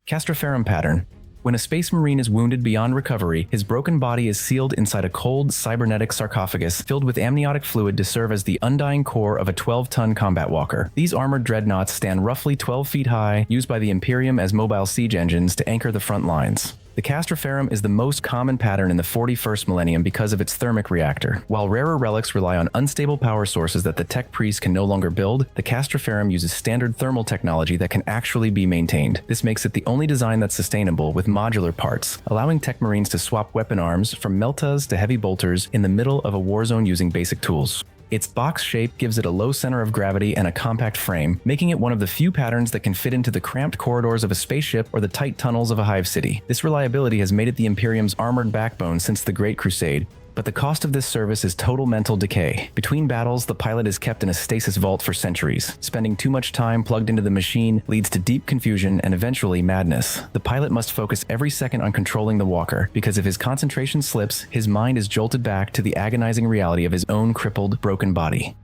Castraferrum Pattern. When a Space Marine is wounded beyond recovery, his broken body is sealed inside a cold, cybernetic sarcophagus filled with amniotic fluid to serve as the undying core of a 12-ton combat walker. These armored dreadnoughts stand roughly 12 feet high, used by the Imperium as mobile siege engines to anchor the front lines. The Castraferrum is the most common pattern in the 41st millennium because of its thermic reactor. While rarer relics rely on unstable power sources that the tech priests can no longer build, the Castraferrum uses standard thermal technology that can actually be maintained. This makes it the only design that's sustainable with modular parts, allowing tech marines to swap weapon arms from meltas to heavy bolters in the middle of a war zone using basic tools. Its box shape gives it a low center of gravity and a compact frame, making it one of the few patterns that can fit into the cramped corridors of a spaceship or the tight tunnels of a hive city. This reliability has made it the Imperium's armored backbone since the Great Crusade, but the cost of this service is total mental decay. Between battles, the pilot is kept in a stasis vault for centuries. Spending too much time plugged into the machine leads to deep confusion and eventually madness. The pilot must focus every second on controlling the walker, because if his concentration slips, his mind is jolted back to the agonizing reality of his own crippled, broken body.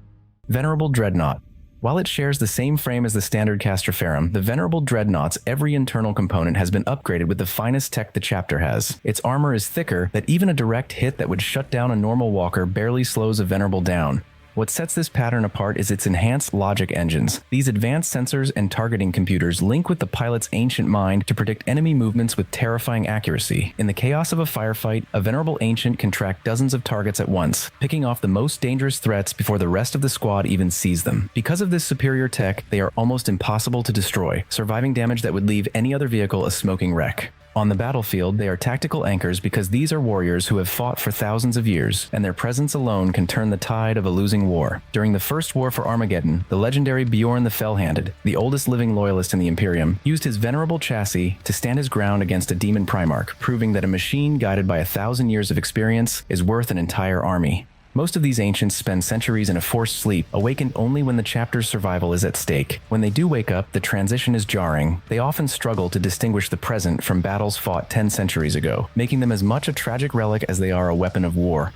Venerable Dreadnought. While it shares the same frame as the standard Castraferrum, the Venerable Dreadnought's every internal component has been upgraded with the finest tech the chapter has. Its armor is thicker, that even a direct hit that would shut down a normal walker barely slows a Venerable down. What sets this pattern apart is its enhanced logic engines. These advanced sensors and targeting computers link with the pilot's ancient mind to predict enemy movements with terrifying accuracy. In the chaos of a firefight, a Venerable Ancient can track dozens of targets at once, picking off the most dangerous threats before the rest of the squad even sees them. Because of this superior tech, they are almost impossible to destroy, surviving damage that would leave any other vehicle a smoking wreck. On the battlefield, they are tactical anchors because these are warriors who have fought for thousands of years, and their presence alone can turn the tide of a losing war. During the First War for Armageddon, the legendary Bjorn the Fell-Handed, the oldest living loyalist in the Imperium, used his venerable chassis to stand his ground against a demon Primarch, proving that a machine guided by 1,000 years of experience is worth an entire army. Most of these ancients spend centuries in a forced sleep, awakened only when the chapter's survival is at stake. When they do wake up, the transition is jarring. They often struggle to distinguish the present from battles fought 10 centuries ago, making them as much a tragic relic as they are a weapon of war.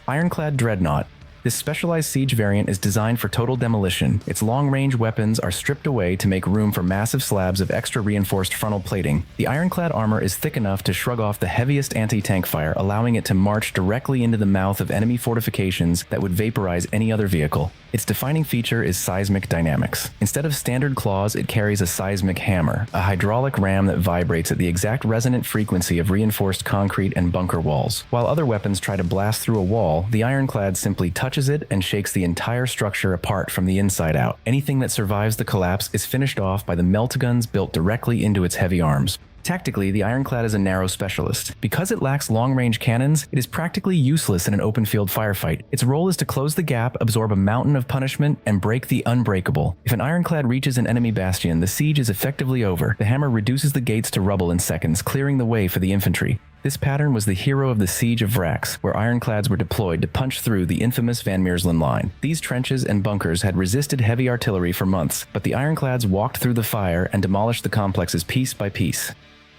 Ironclad Dreadnought. This specialized siege variant is designed for total demolition. Its long-range weapons are stripped away to make room for massive slabs of extra reinforced frontal plating. The ironclad armor is thick enough to shrug off the heaviest anti-tank fire, allowing it to march directly into the mouth of enemy fortifications that would vaporize any other vehicle. Its defining feature is seismic dynamics. Instead of standard claws, it carries a seismic hammer, a hydraulic ram that vibrates at the exact resonant frequency of reinforced concrete and bunker walls. While other weapons try to blast through a wall, the ironclad simply touches it and shakes the entire structure apart from the inside out. Anything that survives the collapse is finished off by the melt-guns built directly into its heavy arms. Tactically, the Ironclad is a narrow specialist. Because it lacks long-range cannons, it is practically useless in an open-field firefight. Its role is to close the gap, absorb a mountain of punishment, and break the unbreakable. If an Ironclad reaches an enemy bastion, the siege is effectively over. The hammer reduces the gates to rubble in seconds, clearing the way for the infantry. This pattern was the hero of the Siege of Vrax, where ironclads were deployed to punch through the infamous Van Meerslan line. These trenches and bunkers had resisted heavy artillery for months, but the ironclads walked through the fire and demolished the complexes piece by piece.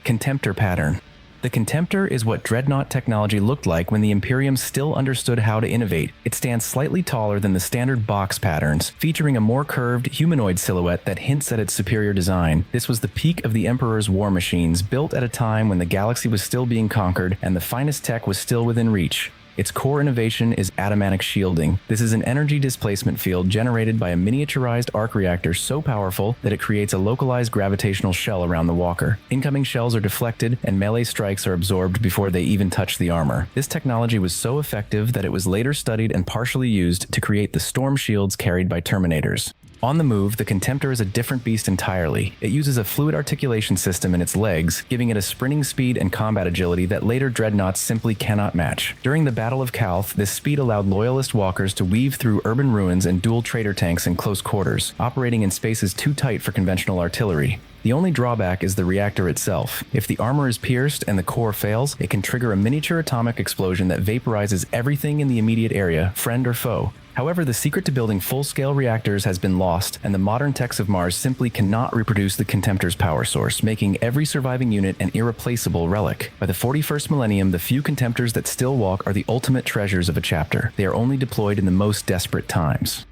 Contemptor Pattern. The Contemptor is what Dreadnought technology looked like when the Imperium still understood how to innovate. It stands slightly taller than the standard box patterns, featuring a more curved, humanoid silhouette that hints at its superior design. This was the peak of the Emperor's war machines, built at a time when the galaxy was still being conquered and the finest tech was still within reach. Its core innovation is atomatic shielding. This is an energy displacement field generated by a miniaturized arc reactor so powerful that it creates a localized gravitational shell around the walker. Incoming shells are deflected, and melee strikes are absorbed before they even touch the armor. This technology was so effective that it was later studied and partially used to create the storm shields carried by Terminators. On the move, the Contemptor is a different beast entirely. It uses a fluid articulation system in its legs, giving it a sprinting speed and combat agility that later dreadnoughts simply cannot match. During the Battle of Calth, this speed allowed loyalist walkers to weave through urban ruins and duel traitor tanks in close quarters, operating in spaces too tight for conventional artillery. The only drawback is the reactor itself. If the armor is pierced and the core fails, it can trigger a miniature atomic explosion that vaporizes everything in the immediate area, friend or foe. However, the secret to building full-scale reactors has been lost, and the modern techs of Mars simply cannot reproduce the Contemptor's power source, making every surviving unit an irreplaceable relic. By the 41st millennium, the few Contemptors that still walk are the ultimate treasures of a chapter. They are only deployed in the most desperate times.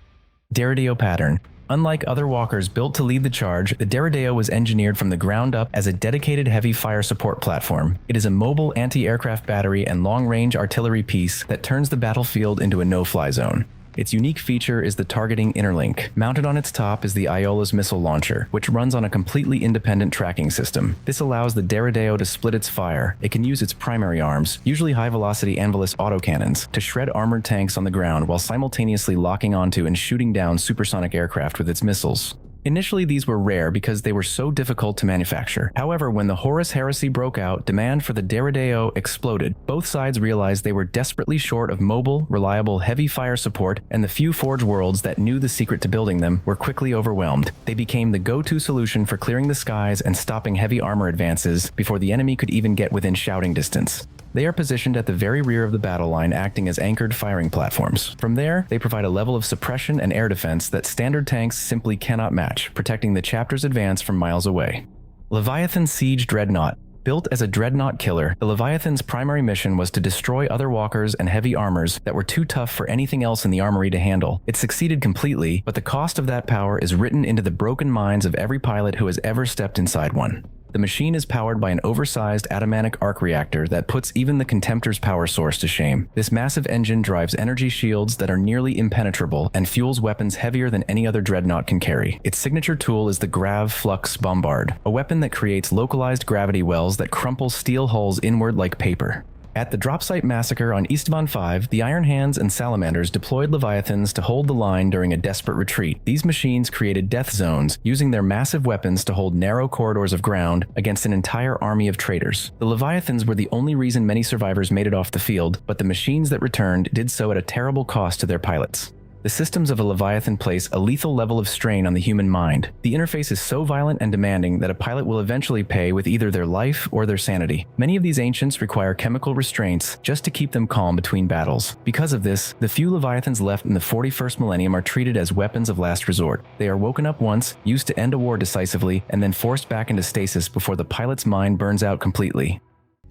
Deredeo Pattern. Unlike other walkers built to lead the charge, the Deredeo was engineered from the ground up as a dedicated heavy fire support platform. It is a mobile anti-aircraft battery and long-range artillery piece that turns the battlefield into a no-fly zone. Its unique feature is the targeting interlink. Mounted on its top is the Iola's missile launcher, which runs on a completely independent tracking system. This allows the Deredeo to split its fire. It can use its primary arms, usually high-velocity Anvilus autocannons, to shred armored tanks on the ground while simultaneously locking onto and shooting down supersonic aircraft with its missiles. Initially, these were rare because they were so difficult to manufacture. However, when the Horus Heresy broke out, demand for the Deredeo exploded. Both sides realized they were desperately short of mobile, reliable, heavy fire support, and the few Forge worlds that knew the secret to building them were quickly overwhelmed. They became the go-to solution for clearing the skies and stopping heavy armor advances before the enemy could even get within shouting distance. They are positioned at the very rear of the battle line, acting as anchored firing platforms. From there, they provide a level of suppression and air defense that standard tanks simply cannot match, protecting the chapter's advance from miles away. Leviathan Siege Dreadnought. Built as a dreadnought killer, the Leviathan's primary mission was to destroy other walkers and heavy armors that were too tough for anything else in the armory to handle. It succeeded completely, but the cost of that power is written into the broken minds of every pilot who has ever stepped inside one. The machine is powered by an oversized atomatic arc reactor that puts even the Contemptor's power source to shame. This massive engine drives energy shields that are nearly impenetrable and fuels weapons heavier than any other dreadnought can carry. Its signature tool is the Grav Flux Bombard, a weapon that creates localized gravity wells that crumple steel hulls inward like paper. At the Dropsite Massacre on Esteban 5, the Iron Hands and Salamanders deployed Leviathans to hold the line during a desperate retreat. These machines created death zones, using their massive weapons to hold narrow corridors of ground against an entire army of traitors. The Leviathans were the only reason many survivors made it off the field, but the machines that returned did so at a terrible cost to their pilots. The systems of a Leviathan place a lethal level of strain on the human mind. The interface is so violent and demanding that a pilot will eventually pay with either their life or their sanity. Many of these ancients require chemical restraints just to keep them calm between battles. Because of this, the few Leviathans left in the 41st millennium are treated as weapons of last resort. They are woken up once, used to end a war decisively, and then forced back into stasis before the pilot's mind burns out completely.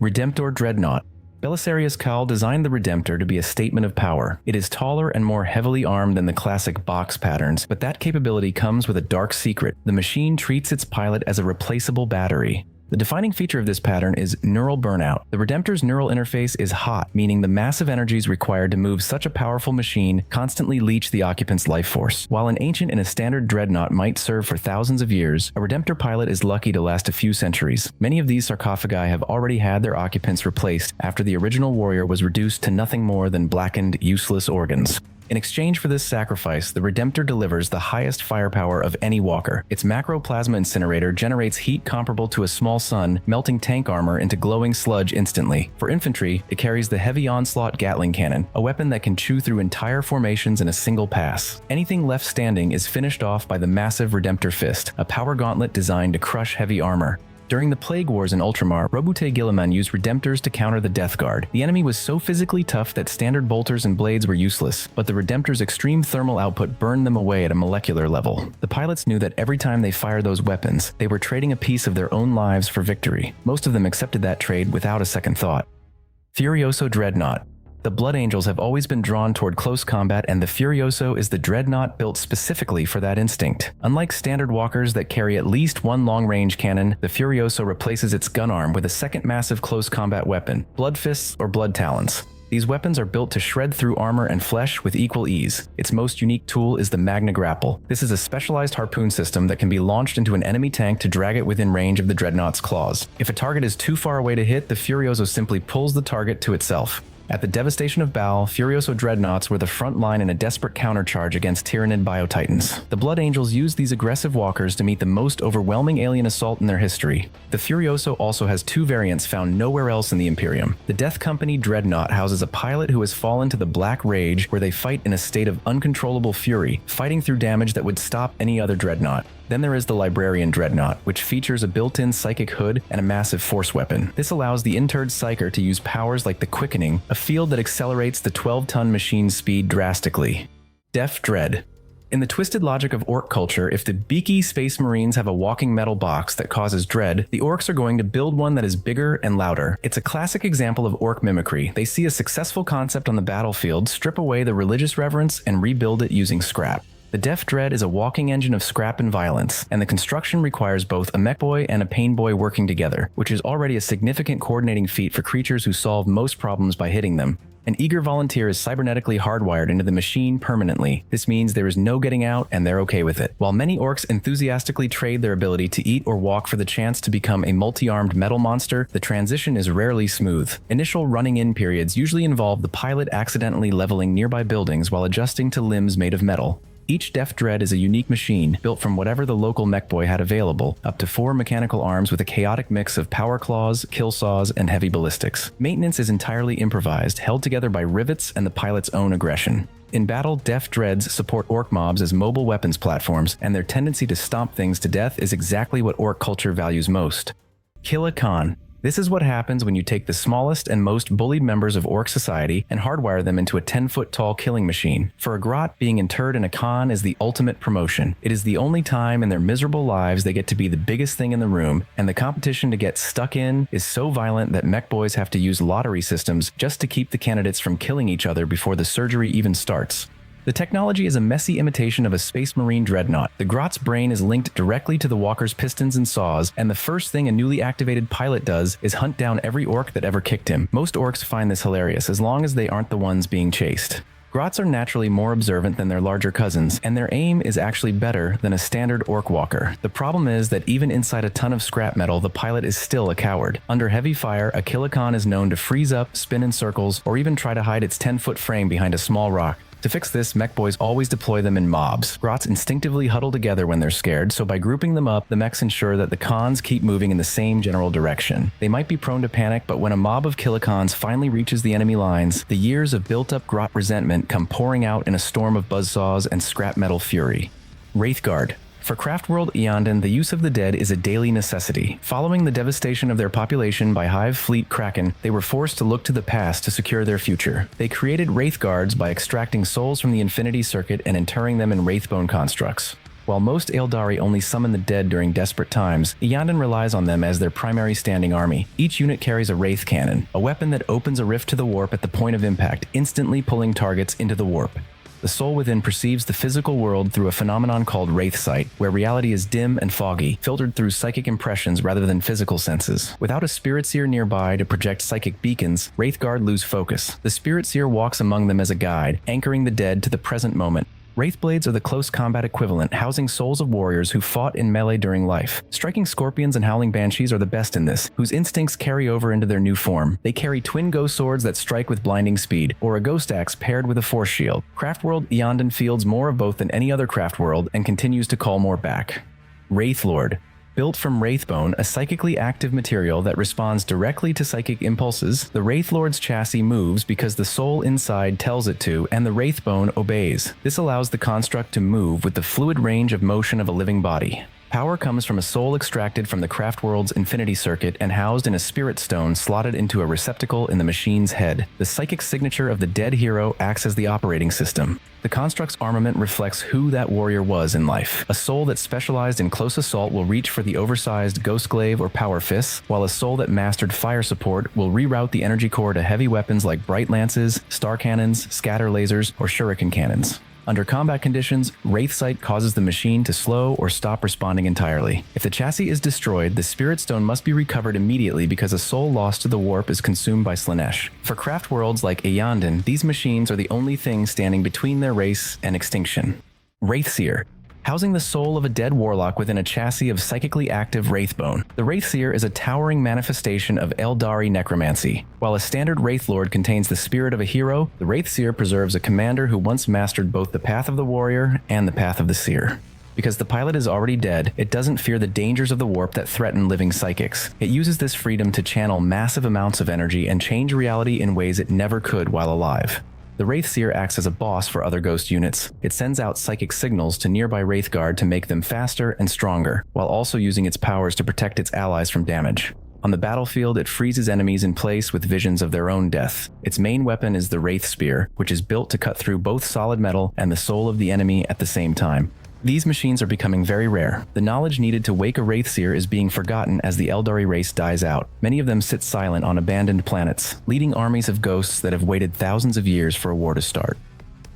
Redemptor Dreadnought. Belisarius Cael designed the Redemptor to be a statement of power. It is taller and more heavily armed than the classic box patterns, but that capability comes with a dark secret. The machine treats its pilot as a replaceable battery. The defining feature of this pattern is neural burnout. The Redemptor's neural interface is hot, meaning the massive energies required to move such a powerful machine constantly leach the occupant's life force. While an ancient and a standard dreadnought might serve for thousands of years, a Redemptor pilot is lucky to last a few centuries. Many of these sarcophagi have already had their occupants replaced after the original warrior was reduced to nothing more than blackened, useless organs. In exchange for this sacrifice, the Redemptor delivers the highest firepower of any walker. Its macroplasma incinerator generates heat comparable to a small sun, melting tank armor into glowing sludge instantly. For infantry, it carries the Heavy Onslaught Gatling Cannon, a weapon that can chew through entire formations in a single pass. Anything left standing is finished off by the massive Redemptor Fist, a power gauntlet designed to crush heavy armor. During the Plague Wars in Ultramar, Roboute Guilliman used Redemptors to counter the Death Guard. The enemy was so physically tough that standard bolters and blades were useless, but the Redemptor's extreme thermal output burned them away at a molecular level. The pilots knew that every time they fired those weapons, they were trading a piece of their own lives for victory. Most of them accepted that trade without a second thought. Furioso Dreadnought. The Blood Angels have always been drawn toward close combat, and the Furioso is the dreadnought built specifically for that instinct. Unlike standard walkers that carry at least one long-range cannon, the Furioso replaces its gun arm with a second massive close combat weapon, Blood Fists or Blood Talons. These weapons are built to shred through armor and flesh with equal ease. Its most unique tool is the Magna Grapple. This is a specialized harpoon system that can be launched into an enemy tank to drag it within range of the dreadnought's claws. If a target is too far away to hit, the Furioso simply pulls the target to itself. At the devastation of Baal, Furioso Dreadnoughts were the front line in a desperate countercharge against Tyranid Biotitans. The Blood Angels used these aggressive walkers to meet the most overwhelming alien assault in their history. The Furioso also has two variants found nowhere else in the Imperium. The Death Company Dreadnought houses a pilot who has fallen to the Black Rage, where they fight in a state of uncontrollable fury, fighting through damage that would stop any other Dreadnought. Then there is the Librarian Dreadnought, which features a built-in psychic hood and a massive force weapon. This allows the interred Psyker to use powers like the Quickening, a field that accelerates the 12-ton machine's speed drastically. Deff Dread. In the twisted logic of orc culture, if the beaky space marines have a walking metal box that causes dread, the orcs are going to build one that is bigger and louder. It's a classic example of orc mimicry. They see a successful concept on the battlefield, strip away the religious reverence, and rebuild it using scrap. The Deff Dread is a walking engine of scrap and violence, and the construction requires both a mech boy and a pain boy working together, which is already a significant coordinating feat for creatures who solve most problems by hitting them. An eager volunteer is cybernetically hardwired into the machine permanently. This means there is no getting out, and they're okay with it. While many orcs enthusiastically trade their ability to eat or walk for the chance to become a multi-armed metal monster, the transition is rarely smooth. Initial running-in periods usually involve the pilot accidentally leveling nearby buildings while adjusting to limbs made of metal. Each Deff Dread is a unique machine, built from whatever the local mech boy had available, up to 4 mechanical arms with a chaotic mix of power claws, kill saws, and heavy ballistics. Maintenance is entirely improvised, held together by rivets and the pilot's own aggression. In battle, Deff Dreads support orc mobs as mobile weapons platforms, and their tendency to stomp things to death is exactly what orc culture values most. Killa Kan. This is what happens when you take the smallest and most bullied members of orc society and hardwire them into a 10-foot-tall killing machine. For a grot, being interred in a Khan is the ultimate promotion. It is the only time in their miserable lives they get to be the biggest thing in the room, and the competition to get stuck in is so violent that mech boys have to use lottery systems just to keep the candidates from killing each other before the surgery even starts. The technology is a messy imitation of a Space Marine Dreadnought. The grot's brain is linked directly to the walker's pistons and saws, and the first thing a newly activated pilot does is hunt down every orc that ever kicked him. Most orcs find this hilarious, as long as they aren't the ones being chased. Grots are naturally more observant than their larger cousins, and their aim is actually better than a standard orc walker. The problem is that even inside a ton of scrap metal, the pilot is still a coward. Under heavy fire, a Killa Kan is known to freeze up, spin in circles, or even try to hide its 10-foot frame behind a small rock. To fix this, mech boys always deploy them in mobs. Grots instinctively huddle together when they're scared, so by grouping them up, the mechs ensure that the Khans keep moving in the same general direction. They might be prone to panic, but when a mob of Killa Kans finally reaches the enemy lines, the years of built-up grot resentment come pouring out in a storm of buzzsaws and scrap metal fury. Wraithguard. For Craftworld Eondon, the use of the dead is a daily necessity. Following the devastation of their population by Hive Fleet Kraken, they were forced to look to the past to secure their future. They created Wraithguards by extracting souls from the Infinity Circuit and interring them in Wraithbone constructs. While most Eldari only summon the dead during desperate times, Eondon relies on them as their primary standing army. Each unit carries a Wraith Cannon, a weapon that opens a rift to the warp at the point of impact, instantly pulling targets into the warp. The soul within perceives the physical world through a phenomenon called Wraith Sight, where reality is dim and foggy, filtered through psychic impressions rather than physical senses. Without a Spirit Seer nearby to project psychic beacons, Wraithguard lose focus. The Spirit Seer walks among them as a guide, anchoring the dead to the present moment. Wraithblades are the close combat equivalent, housing souls of warriors who fought in melee during life. Striking Scorpions and Howling Banshees are the best in this, whose instincts carry over into their new form. They carry twin ghost swords that strike with blinding speed, or a ghost axe paired with a force shield. Craftworld Eondon fields more of both than any other Craftworld and continues to call more back. Wraithlord. Built from Wraithbone, a psychically active material that responds directly to psychic impulses, the Wraithlord's chassis moves because the soul inside tells it to, and the Wraithbone obeys. This allows the construct to move with the fluid range of motion of a living body. Power comes from a soul extracted from the Craftworld's Infinity Circuit and housed in a Spirit Stone slotted into a receptacle in the machine's head. The psychic signature of the dead hero acts as the operating system. The construct's armament reflects who that warrior was in life. A soul that specialized in close assault will reach for the oversized Ghost Glaive or Power Fists, while a soul that mastered fire support will reroute the energy core to heavy weapons like Bright Lances, Star Cannons, Scatter Lasers, or Shuriken Cannons. Under combat conditions, Wraith Sight causes the machine to slow or stop responding entirely. If the chassis is destroyed, the Spirit Stone must be recovered immediately because a soul lost to the warp is consumed by Slaanesh. For craft worlds like Eondon, these machines are the only thing standing between their race and extinction. Wraithseer. Housing the soul of a dead warlock within a chassis of psychically active Wraithbone. The Wraithseer is a towering manifestation of Eldari necromancy. While a standard Wraithlord contains the spirit of a hero, the Wraithseer preserves a commander who once mastered both the path of the warrior and the path of the seer. Because the pilot is already dead, it doesn't fear the dangers of the warp that threaten living psychics. It uses this freedom to channel massive amounts of energy and change reality in ways it never could while alive. The Wraithseer acts as a boss for other ghost units. It sends out psychic signals to nearby Wraithguard to make them faster and stronger, while also using its powers to protect its allies from damage. On the battlefield, it freezes enemies in place with visions of their own death. Its main weapon is the Wraith Spear, which is built to cut through both solid metal and the soul of the enemy at the same time. These machines are becoming very rare. The knowledge needed to wake a Wraithseer is being forgotten as the Eldari race dies out. Many of them sit silent on abandoned planets, leading armies of ghosts that have waited thousands of years for a war to start.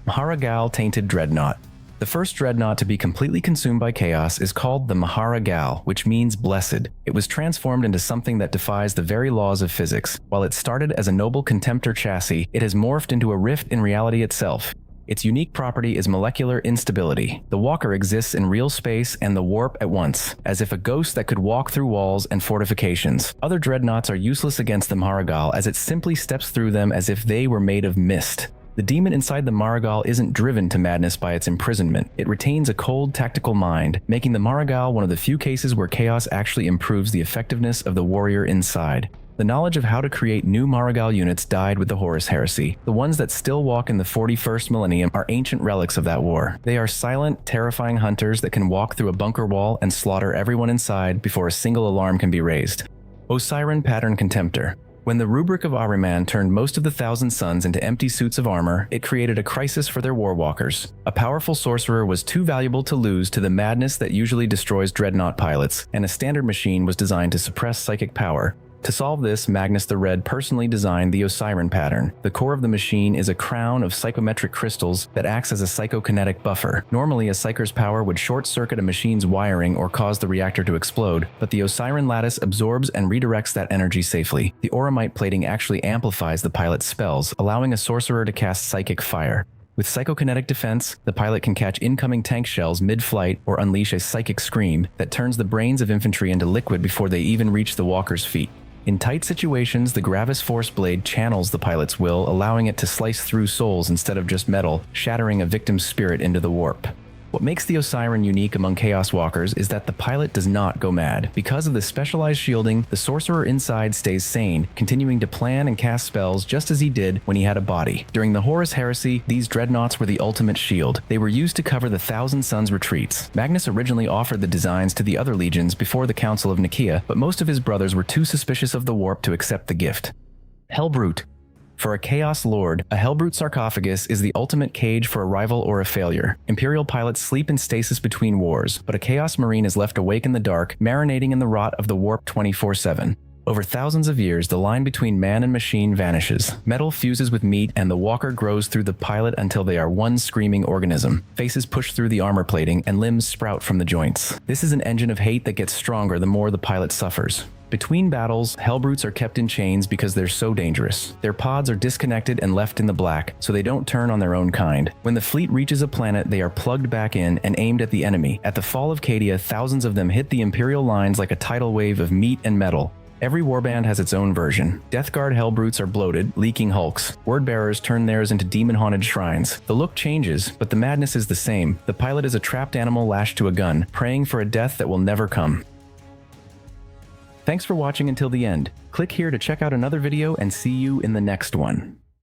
Mhara Gal Tainted Dreadnought. The first dreadnought to be completely consumed by chaos is called the Mhara Gal, which means blessed. It was transformed into something that defies the very laws of physics. While it started as a noble Contemptor chassis, it has morphed into a rift in reality itself. Its unique property is molecular instability. The walker exists in real space and the warp at once, as if a ghost that could walk through walls and fortifications. Other dreadnoughts are useless against the Mhara Gal, as it simply steps through them as if they were made of mist. The demon inside the Mhara Gal isn't driven to madness by its imprisonment. It retains a cold, tactical mind, making the Mhara Gal one of the few cases where chaos actually improves the effectiveness of the warrior inside. The knowledge of how to create new Mhara Gal units died with the Horus Heresy. The ones that still walk in the 41st millennium are ancient relics of that war. They are silent, terrifying hunters that can walk through a bunker wall and slaughter everyone inside before a single alarm can be raised. Osiron Pattern Contemptor. When the rubric of Ahriman turned most of the Thousand Sons into empty suits of armor, it created a crisis for their warwalkers. A powerful sorcerer was too valuable to lose to the madness that usually destroys dreadnought pilots, and a standard machine was designed to suppress psychic power. To solve this, Magnus the Red personally designed the Osiron Pattern. The core of the machine is a crown of psychometric crystals that acts as a psychokinetic buffer. Normally, a psyker's power would short-circuit a machine's wiring or cause the reactor to explode, but the Osiron lattice absorbs and redirects that energy safely. The Auramite plating actually amplifies the pilot's spells, allowing a sorcerer to cast psychic fire. With psychokinetic defense, the pilot can catch incoming tank shells mid-flight or unleash a psychic scream that turns the brains of infantry into liquid before they even reach the walker's feet. In tight situations, the Gravis Force Blade channels the pilot's will, allowing it to slice through souls instead of just metal, shattering a victim's spirit into the warp. What makes the Osiron unique among Chaos Walkers is that the pilot does not go mad. Because of the specialized shielding, the sorcerer inside stays sane, continuing to plan and cast spells just as he did when he had a body. During the Horus Heresy, these dreadnoughts were the ultimate shield. They were used to cover the Thousand Sons retreats. Magnus originally offered the designs to the other legions before the Council of Nicaea, but most of his brothers were too suspicious of the warp to accept the gift. Helbrute. For a Chaos Lord, a Helbrute sarcophagus is the ultimate cage for a rival or a failure. Imperial pilots sleep in stasis between wars, but a Chaos Marine is left awake in the dark, marinating in the rot of the warp 24/7. Over thousands of years, the line between man and machine vanishes. Metal fuses with meat, and the walker grows through the pilot until they are one screaming organism. Faces push through the armor plating, and limbs sprout from the joints. This is an engine of hate that gets stronger the more the pilot suffers. Between battles, Helbrutes are kept in chains because they're so dangerous. Their pods are disconnected and left in the black, so they don't turn on their own kind. When the fleet reaches a planet, they are plugged back in and aimed at the enemy. At the fall of Cadia, thousands of them hit the Imperial lines like a tidal wave of meat and metal. Every warband has its own version. Death Guard Helbrutes are bloated, leaking hulks. Wordbearers turn theirs into demon-haunted shrines. The look changes, but the madness is the same. The pilot is a trapped animal lashed to a gun, praying for a death that will never come. Thanks for watching until the end. Click here to check out another video and see you in the next one.